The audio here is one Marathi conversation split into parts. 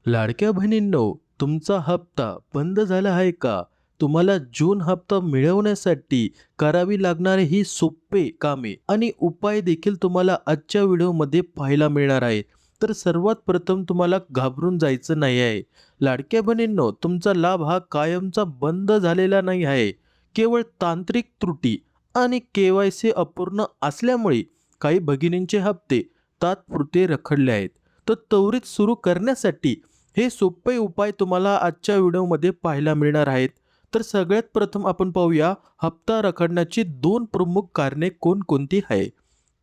लाडक्या बहिणींनो, तुमचा हप्ता बंद झाला आहे का? तुम्हाला जून हप्ता मिळवण्यासाठी करावी लागणारे ही सोपे कामे आणि उपाय देखील तुम्हाला आजच्या व्हिडिओमध्ये पाहायला मिळणार आहेत. तर सर्वात प्रथम तुम्हाला घाबरून जायचं नाही आहे. लाडक्या बहिणींनो, तुमचा लाभ हा कायमचा बंद झालेला नाही आहे. केवळ तांत्रिक त्रुटी आणि के-वाय-सी अपूर्ण असल्यामुळे काही भगिनींचे हप्ते तात्पुरते रखडले आहेत. तर त्वरित सुरू करण्यासाठी हे सोपे उपाय तुम्हाला आजच्या व्हिडिओमध्ये पाहायला मिळणार आहेत. तर सगळ्यात प्रथम आपण पाहूया हप्ता रखडण्याची दोन प्रमुख कारणे कोणकोणती आहे.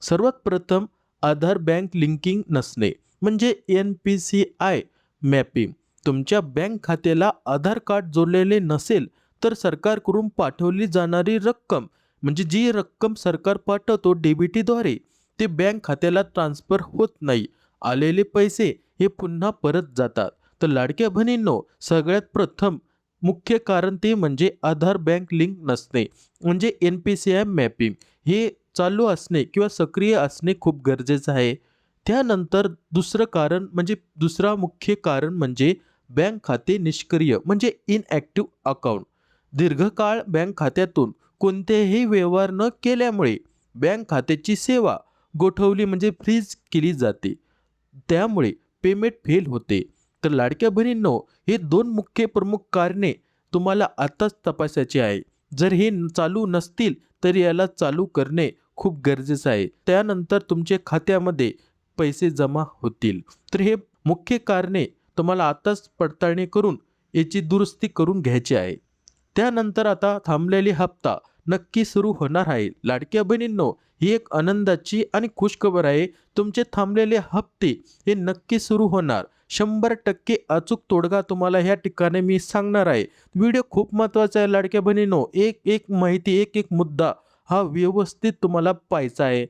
सर्वात प्रथम आधार बँक लिंकिंग नसणे म्हणजे NPCI मॅपिंग. तुमच्या बँक खात्याला आधार कार्ड जोडलेले नसेल तर सरकारकडून पाठवली जाणारी रक्कम म्हणजे जी रक्कम सरकार पाठवतो DBTद्वारे ते बँक खात्याला ट्रान्सफर होत नाही. आलेले पैसे हे पुन्हा परत जातात. तर लाडक्या बहिणींनो, सगळ्यात प्रथम मुख्य कारण ते म्हणजे आधार बँक लिंक नसणे म्हणजे NPCI मॅपिंग हे चालू असणे किंवा सक्रिय असणे खूप गरजेचं आहे. त्यानंतर दुसरा मुख्य कारण म्हणजे बँक खाते निष्क्रिय म्हणजे इनॲक्टिव्ह अकाउंट. दीर्घकाळ बँक खात्यातून कोणतेही व्यवहार न केल्यामुळे बँक खात्याची सेवा गोठवली म्हणजे फ्रीज केली जाते. त्यामुळे पेमेंट फेल होते. तर लाडक्या बहिणींनो, हे दोन मुख्य प्रमुख कारणे तुम्हाला आताच तपासायची आहे. जर हे चालू नसतील तर याला चालू करणे खूप गरजेचं आहे. त्यानंतर तुमच्या खात्यामध्ये पैसे जमा होतील. तर हे मुख्य कारणे तुम्हाला आताच पडताळणी करून याची दुरुस्ती करून घ्यायची आहे. त्यानंतर आता थांबलेली हप्ता नक्की सुरू होणार आहे. लाडक्या बहिणींनो, ही एक आनंदाची आणि खुशखबर आहे. तुमचे थांबलेले हप्ते हे नक्की सुरू होणार. 100% अचूक तोडगा तुम्हाला ह्या ठिकाणी मी सांगणार आहे. व्हिडिओ खूप महत्त्वाचा आहे लाडक्या बहिणींनो. एक एक माहिती, एक एक मुद्दा हा व्यवस्थित तुम्हाला पाहायचा आहे.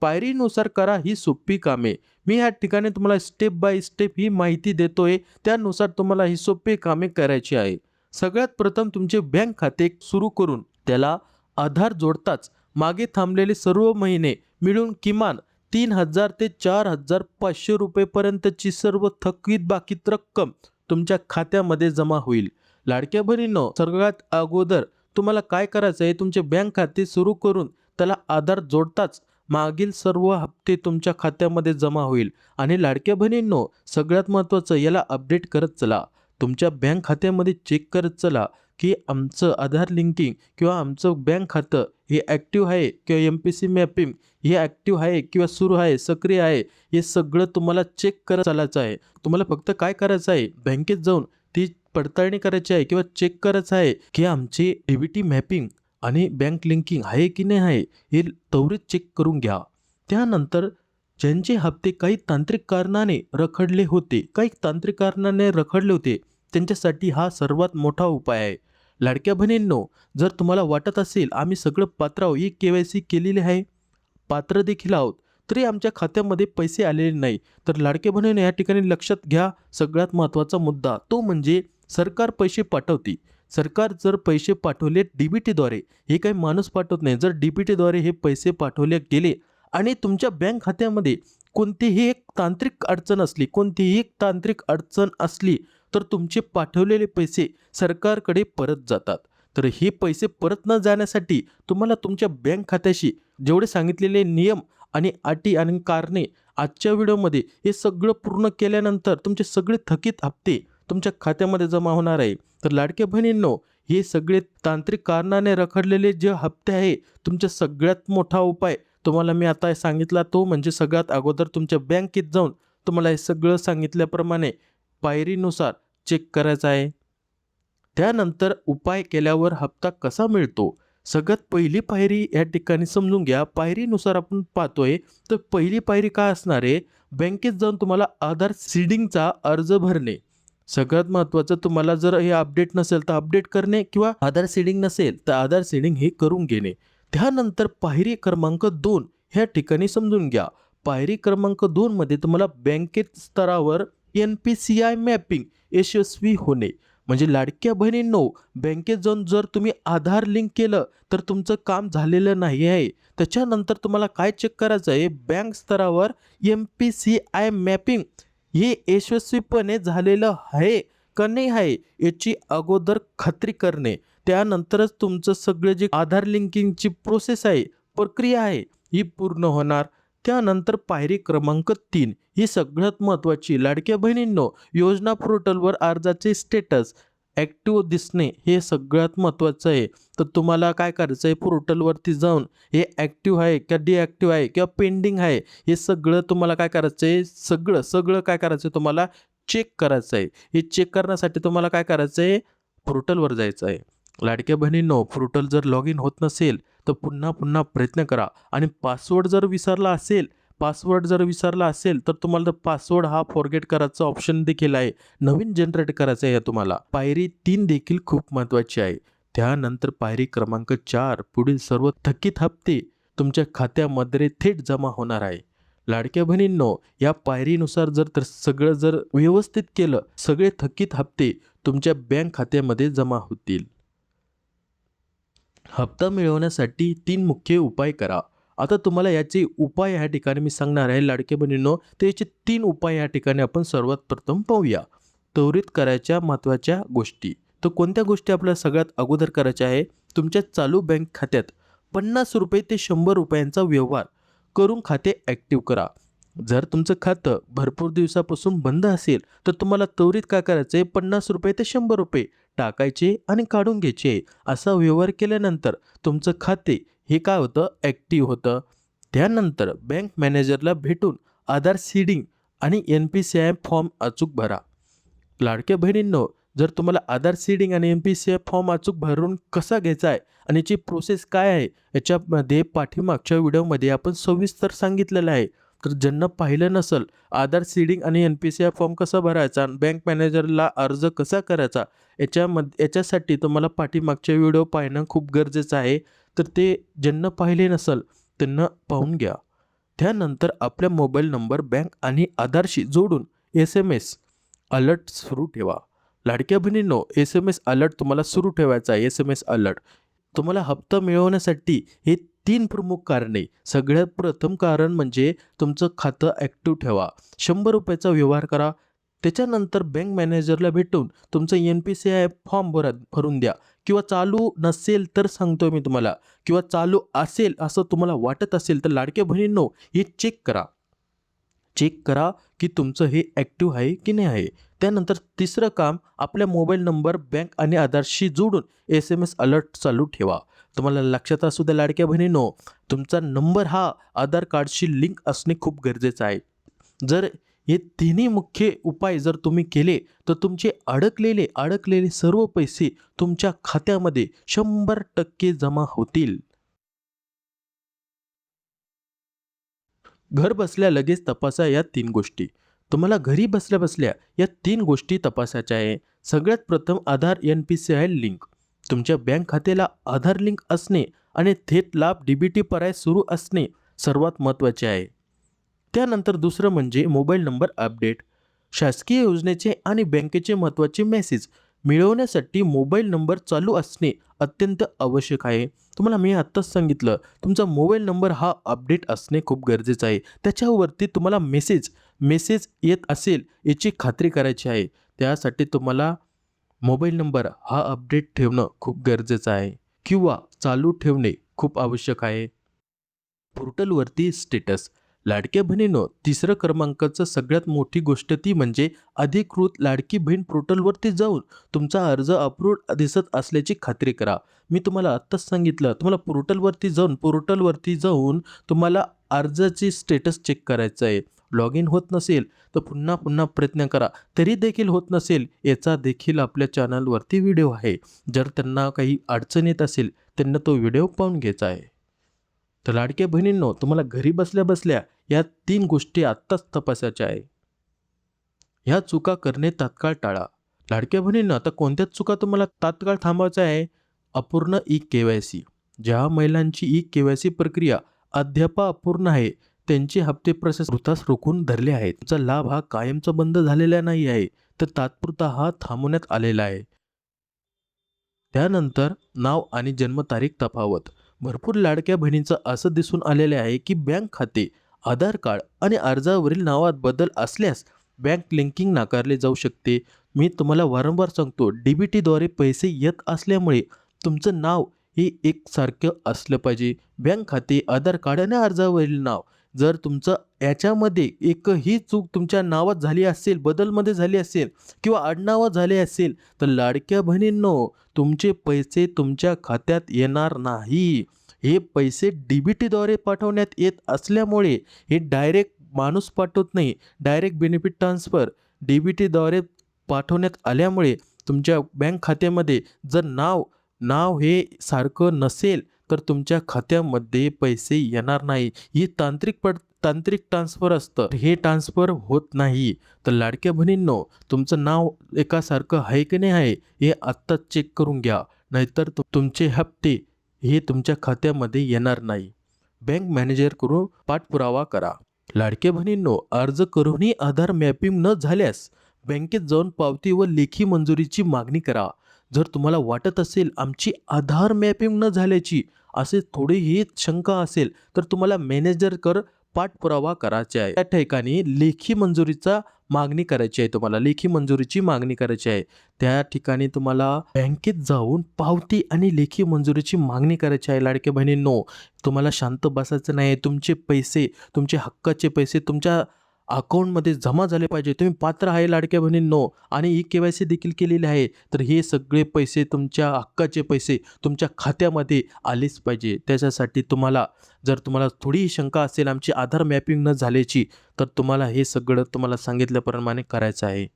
पायरीनुसार करा ही सोपी कामे. मी ह्या ठिकाणी तुम्हाला स्टेप बाय स्टेप ही माहिती देतोय. त्यानुसार तुम्हाला ही सोपी कामे करायची आहे. सगळ्यात प्रथम तुमचे बँक खाते सुरू करून त्याला आधार जोडताच मागे थांबलेले सर्व महिने मिळून किमान 3,000 ते 4,500 रुपयेपर्यंतची सर्व थकीत बाकीत रक्कम तुमच्या खात्यामध्ये जमा होईल. लाडक्या बहिणींनो, सगळ्यात अगोदर तुम्हाला काय करायचं आहे, तुमचे बँक खाते सुरू करून त्याला आधार जोडताच मागील सर्व हप्ते तुमच्या खात्यामध्ये जमा होईल. आणि लाडक्या बहिणींनो, सगळ्यात महत्त्वाचं याला अपडेट करत चला. तुमच्या बँक खात्यामध्ये चेक करत चला की आमचं आधार लिंकिंग किंवा आमचं बँक खातं हे ॲक्टिव्ह आहे किंवा MPC मॅपिंग हे ॲक्टिव्ह आहे किंवा सुरू आहे, सक्रिय आहे. हे सगळं तुम्हाला चेक करत चालायचं आहे. तुम्हाला फक्त काय करायचं आहे, बँकेत जाऊन ती पडताळणी करायची आहे किंवा चेक करायचं आहे की आमची DBT मॅपिंग आणि बँक लिंकिंग आहे की नाही आहे, हे त्वरित चेक करून घ्या. त्यानंतर ज्यांचे हप्ते काही तांत्रिक कारणाने रखडले होते, त्यांच्यासाठी हा सर्वात मोठा उपाय आहे. लाडक्या बहिणींनो, जर तुम्हाला वाटत असेल आम्ही सगळं पात्र आहोत, KYC केलेले आहे, पात्र देखील आहोत, तरी आमच्या खात्यामध्ये पैसे आलेले नाही, तर लाडक्या बहिणींनो या ठिकाणी लक्षात घ्या. सगळ्यात महत्त्वाचा मुद्दा तो म्हणजे सरकार पैसे पाठवते. सरकार जर पैसे पाठवले DBTद्वारे, हे काही माणूस पाठवत नाही. जर DBTद्वारे हे पैसे पाठवले गेले आणि तुमच्या बँक खात्यामध्ये कोणतीही एक तांत्रिक अडचण असली तर तुमचे पाठवलेले पैसे सरकारकडे परत जातात. तर हे पैसे परत न जाण्यासाठी तुम्हाला तुमच्या बँक खात्याशी जेवढे सांगितलेले नियम आणि अटी आणि कारणे आजच्या व्हिडिओमध्ये हे सगळं पूर्ण केल्यानंतर तुमचे सगळे थकीत हप्ते तुमच्या खात्यामध्ये जमा होणार आहे. तर लाडक्या बहिणींनो, हे सगळे तांत्रिक कारणाने रखडलेले जे हप्ते आहे, तुमचा सगळ्यात मोठा उपाय तुम्हाला मी आता सांगितला तो म्हणजे सगळ्यात अगोदर तुमच्या बँकेत जाऊन तुम्हाला हे सगळं सांगितल्याप्रमाणे पायरीनुसार चेक करायचा आहे. त्यानंतर उपाय केल्यावर हप्ता कसा मिळतो, सगळ्यात पहिली पायरी या ठिकाणी समजून घ्या. पायरीनुसार आपण पाहतोय तर पहिली पायरी काय असणार आहे, बँकेत जाऊन तुम्हाला आधार सीडिंगचा अर्ज भरणे. सगळ्यात महत्त्वाचं, तुम्हाला जर हे अपडेट नसेल तर अपडेट करणे किंवा आधार सीडिंग नसेल तर आधार सीडिंग हे करून घेणे. त्यानंतर पायरी क्रमांक 2 ह्या ठिकाणी समजून घ्या. पायरी क्रमांक 2 मध्ये तुम्हाला बँकेत स्तरावर NPCI मॅपिंग यशस्वी होणे. म्हणजे लाडक्या बहिणींनो, बँकेत जाऊन जर तुम्ही आधार लिंक केलं तर तुमचं काम झालेलं नाही आहे. त्याच्यानंतर तुम्हाला काय चेक करायचं आहे, बँक स्तरावर NPCI मॅपिंग हे यशस्वीपणे झालेलं आहे का नाही आहे याची अगोदर खात्री करणे. त्यानंतरच तुमचं सगळं जे आधार लिंकिंगची प्रोसेस आहे, प्रक्रिया आहे, ही पूर्ण होणार. त्यानंतर पायरी क्रमांक 3 ही सगळ्यात महत्त्वाची. लाडक्या बहिणींनो, योजना पोर्टलवर अर्जाचे स्टेटस ॲक्टिव्ह दिसणे हे सगळ्यात महत्त्वाचं आहे. तर तुम्हाला काय करायचं आहे, पोर्टलवरती जाऊन हे ॲक्टिव्ह आहे का डिॲक्टिव्ह आहे किंवा पेंडिंग आहे, हे सगळं तुम्हाला काय करायचं आहे, सगळं काय करायचं आहे, तुम्हाला चेक करायचं आहे. हे चेक करण्यासाठी तुम्हाला काय करायचं आहे, पोर्टलवर जायचं आहे. लाडक्या बहिणींनो, पोर्टल जर लॉग इन होत नसेल तर पुन्हा पुन्हा प्रयत्न करा. आणि पासवर्ड जर विसरला असेल तर तुम्हाला पासवर्ड हा फॉरगेट करायचा ऑप्शन देखील आहे. नवीन जनरेट करायचं आहे तुम्हाला. पायरी 3 देखील खूप महत्त्वाची आहे. त्यानंतर पायरी क्रमांक 4 पुढील सर्व थकीत हप्ते तुमच्या खात्यामध्ये थेट जमा होणार आहे. लाडक्या बहिणींनो, या पायरीनुसार सगळं जर व्यवस्थित केलं, सगळे थकीत हप्ते तुमच्या बँक खात्यामध्ये जमा होतील. हप्ता मिळवण्यासाठी 3 मुख्य उपाय करा. आता तुम्हाला याचे उपाय या ठिकाणी मी सांगणार आहे लाडक्या बहिणींनो. तर याचे 3 उपाय या ठिकाणी आपण सर्वात प्रथम पाहूया. त्वरित करायच्या महत्त्वाच्या गोष्टी. तर कोणत्या गोष्टी आपल्याला सगळ्यात अगोदर करायच्या आहे, तुमच्या चालू बँक खात्यात ₹50 ते ₹100 व्यवहार करून खाते ॲक्टिव्ह करा. जर तुमचं खातं भरपूर दिवसापासून बंद असेल तर तुम्हाला त्वरित काय करायचं आहे, ₹50 ते ₹100 टाकायचे आणि काढून घ्यायचे. असा व्यवहार केल्यानंतर तुमचं खाते हे काय होतं, ॲक्टिव्ह होतं. त्यानंतर बँक मॅनेजरला भेटून आधार सीडिंग आणि NPCI फॉर्म अचूक भरा. लाडक्या बहिणींनो, जर तुम्हाला आधार सीडिंग आणि NPCI फॉर्म अचूक भरून कसा घ्यायचा आहे आणि याची प्रोसेस काय आहे, याच्यामध्ये पाठीमागच्या व्हिडिओमध्ये आपण सविस्तर सांगितलेलं आहे. तर ज्यांना पाहिलं नसेल, आधार सीडिंग आणि NPCI फॉर्म कसा भरायचा, बँक मॅनेजरला अर्ज कसा करायचा, याच्यासाठी तुम्हाला पाठीमागचे व्हिडिओ पाहणं खूप गरजेचं आहे. तर ते ज्यांना पाहिले नसेल त्यांना पाहून घ्या. त्यानंतर आपल्या मोबाईल नंबर बँक आणि आधारशी जोडून SMS अलर्ट सुरू ठेवा. लाडक्या बहिणींनो, SMS अलर्ट तुम्हाला सुरू ठेवायचा आहे. SMS अलर्ट तुम्हाला हप्ता मिळवण्यासाठी हे 3 प्रमुख कारणे. सगळ्यात प्रथम कारण म्हणजे तुमचं खातं ॲक्टिव्ह ठेवा. ₹100 व्यवहार करा. त्याच्यानंतर बँक मॅनेजरला भेटून तुमचं NPCI फॉर्म भरून द्या. किंवा चालू नसेल तर सांगतोय मी तुम्हाला, किंवा चालू असेल असं तुम्हाला वाटत असेल तर लाडक्या बहिणींनो, हे चेक करा की तुमचं हे ॲक्टिव्ह आहे की नाही आहे. त्यानंतर तिसरं काम, आपल्या मोबाईल नंबर बँक आणि आधारशी जोडून SMS अलर्ट चालू ठेवा. तुम्हाला लक्षात असू द्या लाडक्या बहिणींनो, तुमचा नंबर हा आधार कार्डशी लिंक असणे खूप गरजेचं आहे. जर हे तिन्ही मुख्य उपाय जर तुम्ही केले तर तुमचे अडकलेले सर्व पैसे तुमच्या खात्यामध्ये 100% जमा होतील. घर बसल्या लगेच तपासा या 3 गोष्टी. तुम्हाला घरी बसल्या बसल्या या 3 गोष्टी तपासायच्या आहे. सगळ्यात प्रथम आधार NPCI लिंक. तुमच्या बँक खात्याला आधार लिंक असणे आणि थेट लाभ DBT पर्याय सुरू असणे सर्वात महत्त्वाचे आहे. त्यानंतर दुसरं म्हणजे मोबाईल नंबर अपडेट. शासकीय योजनेचे आणि बँकेचे महत्त्वाचे मेसेज मिळवण्यासाठी मोबाईल नंबर चालू असणे अत्यंत आवश्यक आहे. तुम्हाला मी आत्ताच सांगितलं, तुमचा मोबाईल नंबर हा अपडेट असणे खूप गरजेचं आहे. त्याच्यावरती तुम्हाला मेसेज येत असेल याची खात्री करायची आहे. त्यासाठी तुम्हाला मोबाईल नंबर हा अपडेट ठेवणं खूप गरजेचं आहे किंवा चालू ठेवणे खूप आवश्यक आहे. पोर्टलवरती स्टेटस. लाडक्या बहिणीनो, तिसरं क्रमांकाचं सगळ्यात मोठी गोष्ट ती म्हणजे अधिकृत लाडकी बहीण पोर्टलवरती जाऊन तुमचा अर्ज अप्रूव्ड दिसत असल्याची खात्री करा. मी तुम्हाला आत्ताच सांगितलं, तुम्हाला पोर्टलवरती जाऊन तुम्हाला अर्जाची स्टेटस चेक करायचं आहे. लॉग इन होत नसेल तर पुन्हा पुन्हा प्रयत्न करा. तरी देखील होत नसेल, याचा देखील आपल्या चॅनलवरती व्हिडिओ आहे. जर त्यांना काही अडचण येत असेल त्यांना तो व्हिडिओ पाहून घ्यायचा आहे. तर लाडक्या बहिणींनो, तुम्हाला घरी बसल्या बसल्या या 3 गोष्टी आत्ताच तपासायच्या आहे. ह्या चुका करणे तात्काळ टाळा. लाडक्या बहिणींनो, आता कोणत्या चुका तुम्हाला तात्काळ थांबवायच्या आहे? अपूर्ण KYC. ज्या महिलांची KYC प्रक्रिया अद्याप अपूर्ण आहे त्यांचे हप्ते प्रोसेस वृथास रोखून धरले आहेत. तुमचा लाभ हा कायमचा बंद झालेला नाही आहे, तर तात्पुरता हा थांबवण्यात आलेला आहे. त्यानंतर नाव आणि जन्मतारीख तफावत. भरपूर लाडक्या बहिणींचं असं दिसून आलेले आहे की बँक खाते, आधार कार्ड आणि अर्जावरील नावात बदल असल्यास बँक लिंकिंग नाकारले जाऊ शकते. मी तुम्हाला वारंवार सांगतो, DBTद्वारे पैसे येत असल्यामुळे तुमचं नाव हे एकसारखं असलं पाहिजे. बँक खाते, आधार कार्ड आणि अर्जावरील नाव. जर तुमचं याच्यामध्ये एकही चूक तुमच्या नावात झाली असेल, बदलमध्ये झाली असेल किंवा आडनावात झाले असेल, तर लाडक्या बहिणींनो, तुमचे पैसे तुमच्या खात्यात येणार नाही. हे पैसे DBTद्वारे पाठवण्यात येत असल्यामुळे हे डायरेक्ट माणूस पाठवत नाही, डायरेक्ट बेनिफिट ट्रान्सफर DBTद्वारे पाठवण्यात आल्यामुळे तुमच्या बँक खात्यामध्ये जर नाव नाव हे सारखं नसेल तर तुमच्या खात्यामध्ये पैसे येणार नाही. ही तांत्रिक ट्रान्सफर असतं, हे ट्रान्सफर होत नाही. तर लाडक्या बहिणींनो, तुमचं नाव एकासारखं आहे की नाही आहे हे आत्ताच चेक करून घ्या, नाहीतर तुमचे हप्ते हे तुमच्या खात्यामध्ये येणार नाही. बँक मॅनेजरकडून पाठपुरावा करा. लाडक्या बहिणींनो, अर्ज करूनही आधार मॅपिंग न झाल्यास बँकेत जाऊन पावती व लेखी मंजुरीची मागणी करा. जर तुम्हाला वाटत असेल आमची आधार मॅपिंग न झाल्याची असे थोडीही शंका असेल तर तुम्हाला मॅनेजरकडे पाठपुरावा करायचा आहे. त्या ठिकाणी लेखी मंजुरीचा मागणी करायची आहे, तुम्हाला लेखी मंजुरीची मागणी करायची आहे. त्या ठिकाणी तुम्हाला बँकेत जाऊन पावती आणि लेखी मंजुरीची मागणी करायची आहे. लाडक्या बहिणींनो, तुम्हाला शांत बसायचं नाही. तुमचे पैसे, तुमचे हक्काचे पैसे तुमच्या अकाउंटमध्ये जमा झाले पाहिजे. तुम्ही पात्र आहे लाडक्या बहिणींनो आणि KYC देखील केलेले आहे. तर हे सगळे पैसे, तुमच्या हक्काचे पैसे तुमच्या खात्यामध्ये आलेच पाहिजे. त्याच्यासाठी जर तुम्हाला थोडीही शंका असेल आमची आधार मॅपिंग न झाल्याची, तर तुम्हाला हे सगळं तुम्हाला सांगितल्याप्रमाणे करायचं आहे.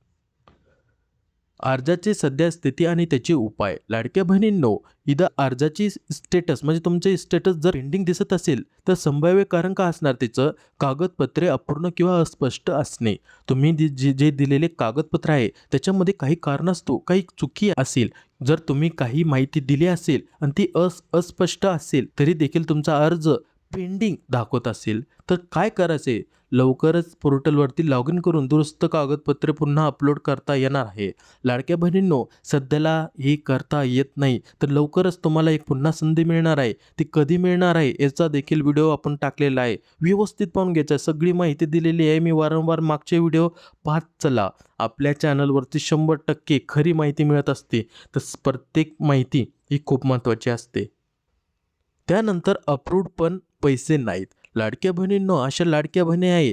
अर्जाची सध्या स्थिती आणि त्याचे उपाय. लाडक्या बहिणींनो, इथं अर्जाची स्टेटस म्हणजे तुमचे स्टेटस जर पेंडिंग दिसत असेल तर संभाव्य कारण का असणार त्याचं? कागदपत्रे अपूर्ण किंवा अस्पष्ट असणे. तुम्ही जे दिलेले कागदपत्र आहे त्याच्यामध्ये काही कारणास्तव काही चुकी असेल, जर तुम्ही काही माहिती दिली असेल आणि ती अस्पष्ट असेल तरी देखील तुमचा अर्ज पेंडिंग दाखवत असेल तर काय करायचे? लवकरच पोर्टलवरती लॉग इन करून दुरुस्त कागदपत्रे पुन्हा अपलोड करता येणार आहे. लाडक्या बहिणींनो, सध्याला हे करता येत नाही तर लवकरच तुम्हाला एक पुन्हा संधी मिळणार आहे. ती कधी मिळणार आहे याचा देखील व्हिडिओ आपण टाकलेला आहे. व्यवस्थित पाहून घ्यायचा, सगळी माहिती दिलेली आहे. मी वारंवार मागचे व्हिडिओ पाहत चला. आपल्या चॅनलवरती 100% खरी माहिती मिळत असते, तर प्रत्येक माहिती ही खूप महत्त्वाची असते. त्यानंतर अप्रूव्ड पण पैसे नाहीत. लाडक्या बहिणींनो, अशा लाडक्या बहिणी आहे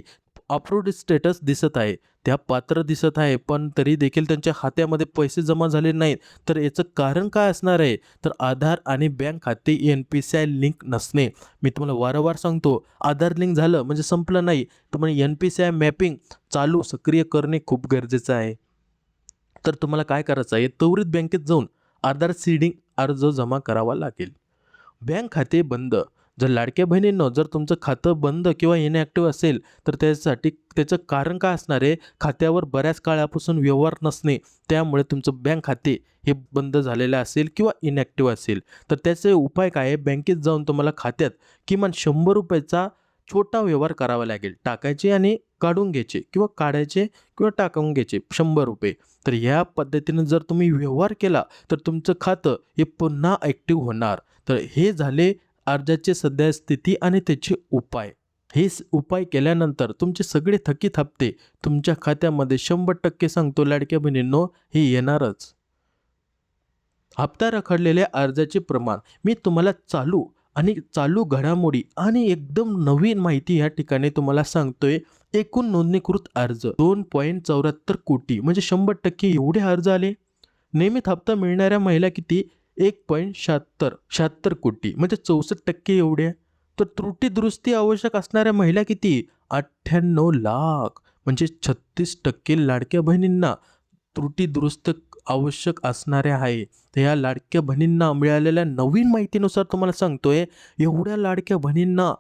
अप्रूव्ड स्टेटस दिसत आहे, त्या पात्र दिसत आहे, पण तरी देखील त्यांच्या खात्यामध्ये पैसे जमा झाले नाहीत. तर याचं कारण काय असणार आहे? तर आधार आणि बँक खाते NPCI लिंक नसणे. मी तुम्हाला वारंवार सांगतो, आधार लिंक झालं म्हणजे संपलं नाही. तुम्हाला NPCI मॅपिंग चालू सक्रिय करणे खूप गरजेचं आहे. तर तुम्हाला काय करायचं आहे? त्वरित बँकेत जाऊन आधार सीडिंग अर्ज जमा करावा लागेल. बँक खाते बंद. जर लाडक्या बहिणींनो, जर तुमचं खातं बंद किंवा इनॅक्टिव्ह असेल तर त्याचं कारण काय असणार आहे? खात्यावर बऱ्याच काळापासून व्यवहार नसणे, त्यामुळे तुमचं बँक खाते हे बंद झालेलं असेल किंवा इनॅक्टिव्ह असेल. तर त्याचे उपाय काय आहे? बँकेत जाऊन तुम्हाला खात्यात किमान ₹100चा छोटा व्यवहार करावा लागेल. टाकायचे आणि काढून घ्यायचे किंवा काढायचे किंवा टाकून घ्यायचे ₹100. तर ह्या पद्धतीने जर तुम्ही व्यवहार केला तर तुमचं खातं हे पुन्हा ॲक्टिव्ह होणार. तर हे झाले अर्जाची सध्या स्थिती आणि त्याचे उपाय. हे उपाय केल्यानंतर तुमचे सगळे थकीत हप्ते तुमच्या खात्यामध्ये 100% सांगतो लाडक्या बहिणींनो हे येणारच. हप्ता रखडलेल्या अर्जाचे प्रमाण. मी तुम्हाला चालू घडामोडी आणि एकदम नवीन माहिती या ठिकाणी तुम्हाला सांगतोय. एकूण नोंदणीकृत अर्ज 2.74 कोटी म्हणजे 100% एवढे अर्ज आले. नियमित हप्ता मिळणाऱ्या महिला किती? 1.76 कोटी म्हणजे 64% एवढ्या. तर त्रुटी दुरुस्ती आवश्यक असणाऱ्या महिला किती? 98 लाख म्हणजे 36% लाडक्या बहिणींना त्रुटी दुरुस्त आवश्यक असणाऱ्या आहे. तर या लाडक्या बहिणींना मिळालेल्या नवीन माहितीनुसार तुम्हाला सांगतोय, एवढ्या लाडक्या बहिणींना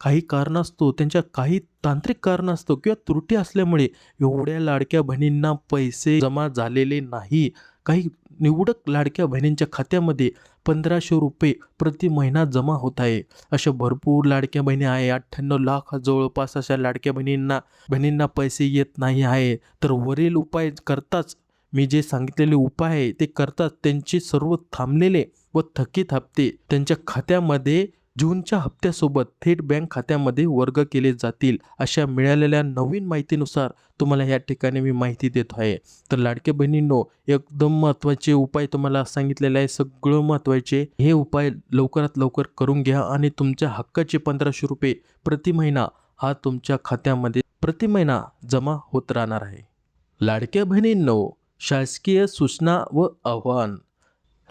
काही कारणास्तव, त्यांच्या काही तांत्रिक कारणास्तव किंवा त्रुटी असल्यामुळे एवढ्या लाडक्या बहिणींना पैसे जमा झालेले नाही. काही निवडक लाडक्या बहिणींच्या खात्यामध्ये ₹1500 प्रति महिना जमा होत आहे. अशा भरपूर लाडक्या बहिणी आहे. 98 लाख जवळपास अशा लाडक्या बहिणींना पैसे येत नाही आहे. तर वरील उपाय करताच, मी जे सांगितलेले उपाय आहे ते करताच त्यांचे सर्व थांबलेले व थकीत हप्ते त्यांच्या खात्यामध्ये जूनच्या हप्त्यासोबत थेट बँक खात्यामध्ये वर्ग केले जातील अशा मिळालेल्या नवीन माहितीनुसार तुम्हाला या ठिकाणी मी माहिती देतो आहे. तर लाडक्या बहिणींनो, एकदम महत्त्वाचे उपाय तुम्हाला सांगितलेले आहे, सगळं महत्त्वाचे. हे उपाय लवकरात लवकर करून घ्या आणि तुमच्या हक्काचे 1500 रुपये प्रति महिना हा तुमच्या खात्यामध्ये प्रति महिना जमा होत राहणार आहे. लाडक्या बहिणींनो, शासकीय सूचना व आव्हान.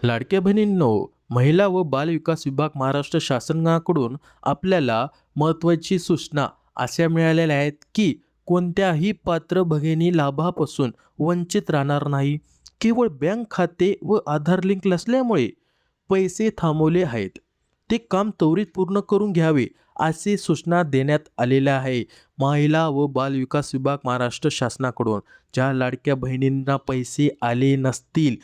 लाडक्या बहिणींनो, महिला व बालविकास विभाग महाराष्ट्र शासनाकडून आपल्याला महत्त्वाची सूचना अशा मिळालेल्या आहेत की कोणत्याही पात्र भगिनी लाभापासून वंचित राहणार नाही. केवळ बँक खाते व आधार लिंक नसल्यामुळे पैसे थांबवले आहेत, ते काम त्वरित पूर्ण करून घ्यावे अशी सूचना देण्यात आलेल्या आहे महिला व बालविकास विभाग महाराष्ट्र शासनाकडून. ज्या लाडक्या बहिणींना पैसे आले नसतील,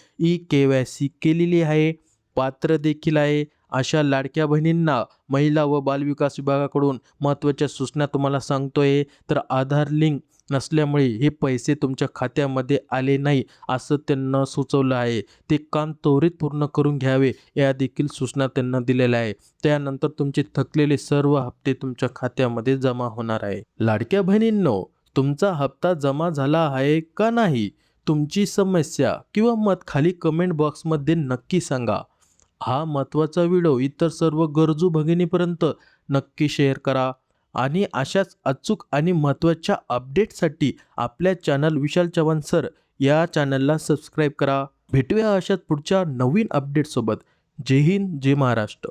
KYC केलेली आहे, पात्र देखील आहे, अशा लाडक्या बहिणींना महिला व बालविकास विभागाकडून महत्त्वाच्या सूचना तुम्हाला सांगतोय. तर आधार लिंक नसल्यामुळे हे पैसे तुमच्या खात्यामध्ये आले नाही असं त्यांना सुचवलं आहे. ते काम त्वरित पूर्ण करून घ्यावे या देखील सूचना त्यांना दिलेल्या आहे. त्यानंतर तुमचे थकलेले सर्व हप्ते तुमच्या खात्यामध्ये जमा होणार आहे. लाडक्या बहिणींनो, तुमचा हप्ता जमा झाला आहे का नाही, तुमची समस्या किंवा मत खाली कमेंट बॉक्समध्ये नक्की सांगा. हा महत्त्वाचा व्हिडिओ इतर सर्व गरजू भगिनीपर्यंत नक्की शेअर करा आणि अशाच अचूक आणि महत्त्वाच्या अपडेटसाठी आपल्या चॅनल विशाल चव्हाण सर या चॅनलला सबस्क्राईब करा. भेटूया अशाच पुढच्या नवीन अपडेटसोबत. जय हिंद, जय महाराष्ट्र.